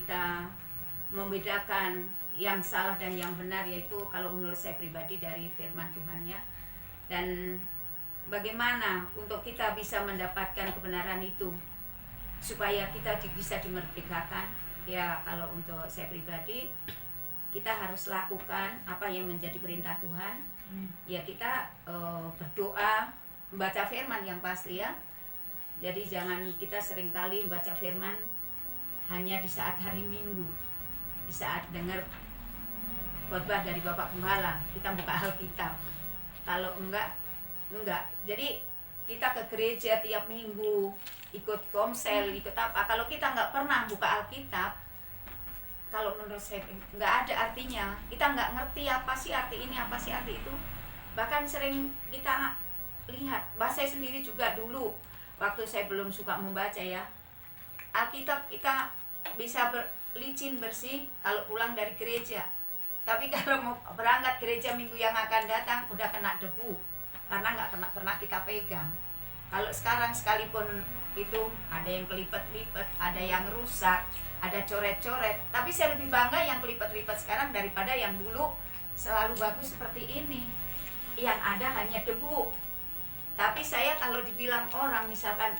kita membedakan yang salah dan yang benar, yaitu kalau menurut saya pribadi dari firman Tuhan ya. Dan bagaimana untuk kita bisa mendapatkan kebenaran itu supaya kita bisa dimerdekakan ya. Kalau untuk saya pribadi, kita harus lakukan apa yang menjadi perintah Tuhan ya. Kita berdoa, membaca firman yang pasti ya. Jadi jangan kita seringkali membaca firman hanya di saat hari Minggu, di saat dengar khotbah dari Bapak Gembala kita buka Alkitab. Kalau enggak. Jadi kita ke gereja tiap minggu, ikut komsel, ikut apa, kalau kita nggak pernah buka Alkitab, kalau menurut saya nggak ada artinya. Kita nggak ngerti apa sih arti ini, apa sih arti itu. Bahkan sering kita lihat, bahasa saya sendiri juga dulu waktu saya belum suka membaca ya, Alkitab kita bisa licin bersih kalau pulang dari gereja, tapi kalau mau berangkat gereja minggu yang akan datang udah kena debu karena nggak pernah kita pegang. Kalau sekarang sekalipun itu ada yang kelipet-lipet, ada yang rusak, ada coret-coret, tapi saya lebih bangga yang kelipet-lipet sekarang daripada yang dulu selalu bagus seperti ini, yang ada hanya debu. Tapi saya kalau dibilang orang, misalkan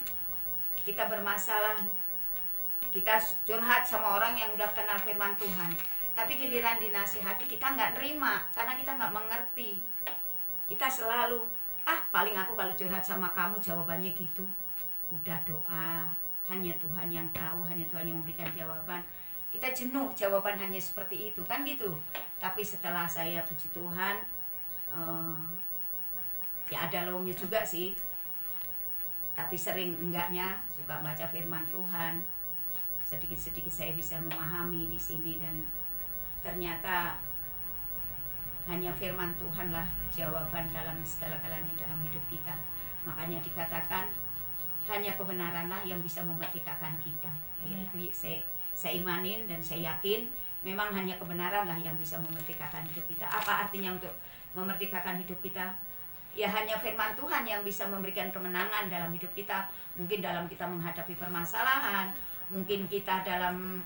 kita bermasalah, kita curhat sama orang yang udah kenal firman Tuhan, tapi giliran dinasihati kita nggak nerima karena kita nggak mengerti. Kita selalu, paling aku kalau curhat sama kamu jawabannya gitu. Udah doa, hanya Tuhan yang tahu, hanya Tuhan yang memberikan jawaban. Kita jenuh jawaban hanya seperti itu, kan gitu. Tapi setelah saya puji Tuhan, ya ada lownya juga sih. Tapi sering enggaknya suka baca firman Tuhan. Sedikit-sedikit saya bisa memahami di sini, dan ternyata hanya firman Tuhanlah jawaban dalam segala-galanya dalam hidup kita. Makanya dikatakan hanya kebenaranlah yang bisa memerdekakan kita. Itu saya imanin dan saya yakin memang hanya kebenaranlah yang bisa memerdekakan hidup kita. Apa artinya untuk memerdekakan hidup kita? Ya hanya firman Tuhan yang bisa memberikan kemenangan dalam hidup kita. Mungkin dalam kita menghadapi permasalahan, mungkin kita dalam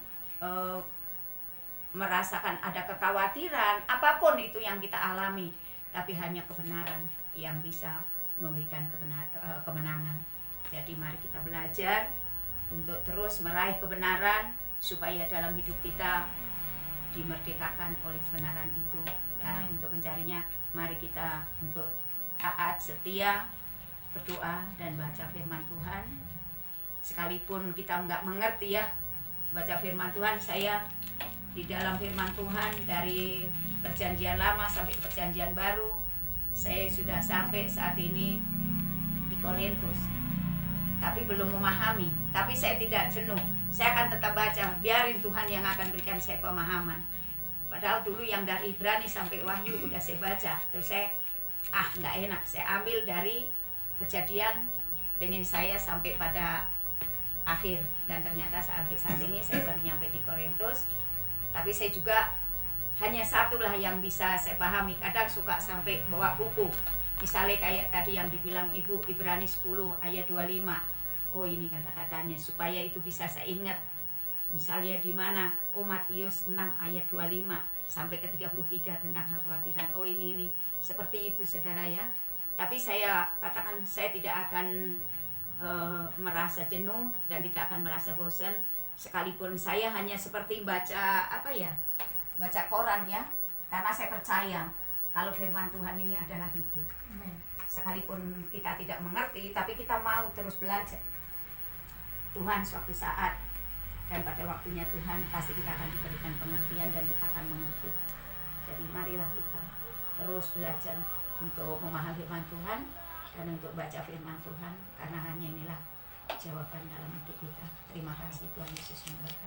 merasakan ada kekhawatiran, apapun itu yang kita alami, tapi hanya kebenaran yang bisa memberikan kemenangan. Jadi mari kita belajar untuk terus meraih kebenaran supaya dalam hidup kita dimerdekakan oleh kebenaran itu. Dan untuk mencarinya, mari kita untuk taat, setia, berdoa dan baca firman Tuhan. Sekalipun kita nggak mengerti ya baca firman Tuhan, saya di dalam firman Tuhan dari perjanjian lama sampai ke perjanjian baru, saya sudah sampai saat ini di Korintus, tapi belum memahami. Tapi saya tidak jenuh, saya akan tetap baca, biarin Tuhan yang akan berikan saya pemahaman. Padahal dulu yang dari Ibrani sampai Wahyu udah saya baca, terus saya nggak enak, saya ambil dari Kejadian, pengen saya sampai pada akhir, dan ternyata sampai saat ini saya baru nyampe di Korintus. Tapi saya juga hanya satulah yang bisa saya pahami. Kadang suka sampai bawa buku, misalnya kayak tadi yang dibilang Ibu, Ibrani 10 ayat 25. Oh ini kata-katanya, supaya itu bisa saya ingat. Misalnya di mana? Oh Matius 6 ayat 25 sampai ke 33 tentang kekhawatiran. Oh ini seperti itu saudara ya. Tapi saya katakan saya tidak akan merasa jenuh dan tidak akan merasa bosan, sekalipun saya hanya seperti baca baca koran ya, karena saya percaya kalau firman Tuhan ini adalah hidup. Sekalipun kita tidak mengerti, tapi kita mau terus belajar. Tuhan suatu saat dan pada waktunya Tuhan pasti kita akan diberikan pengertian dan kita akan mengerti. Jadi marilah kita terus belajar untuk memahami firman Tuhan dan untuk baca firman Tuhan, karena hanya inilah jawaban dalam hidup kita. Terima kasih, Tuhan Yesus memberkati.